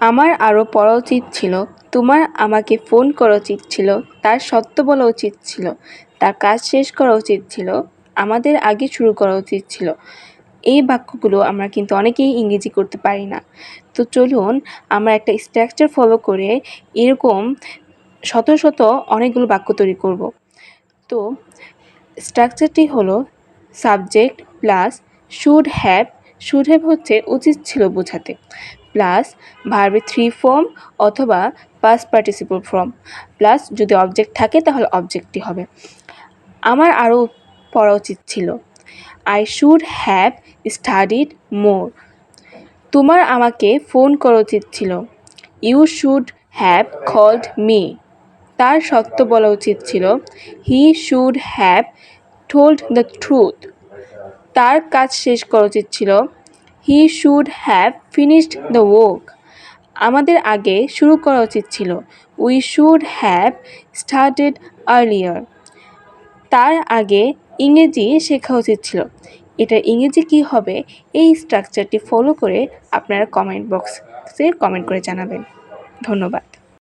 আমার আরও পড়া উচিত ছিল, তোমার আমাকে ফোন করা উচিত ছিল, তার সত্য বলা উচিত ছিল, তার কাজ শেষ করা উচিত ছিল, আমাদের আগে শুরু করা উচিত ছিল। এই বাক্যগুলো আমরা কিন্তু অনেকেই ইংরেজি করতে পারি না। তো চলুন আমরা একটা স্ট্রাকচার ফলো করে এরকম শত শত অনেকগুলো বাক্য তৈরি করব। তো স্ট্রাকচারটি হলো সাবজেক্ট প্লাস শুড হ্যাভ হচ্ছে উচিত ছিল বোঝাতে, প্লাস ভার্বের 3 ফর্ম অথবা পাস্ট পার্টিসিপল ফর্ম, প্লাস যদি অবজেক্ট থাকে তাহলে অবজেক্টই হবে। আমার আরও পড়া উচিত ছিল, I should have studied more. তোমার আমাকে ফোন করা উচিত ছিল, you should have called me. তার সত্য বলা উচিত ছিল, he should have told the truth. তার কাজ শেষ করা উচিত ছিল, he should have finished the work. আমাদের আগে শুরু করা উচিত ছিল, we should have started earlier. তার আগে ইংরেজি শেখা উচিত ছিল। এটার ইংরেজি কী হবে, এই স্ট্রাকচারটি ফলো করে আপনারা কমেন্ট বক্সে কমেন্ট করে জানাবেন। ধন্যবাদ।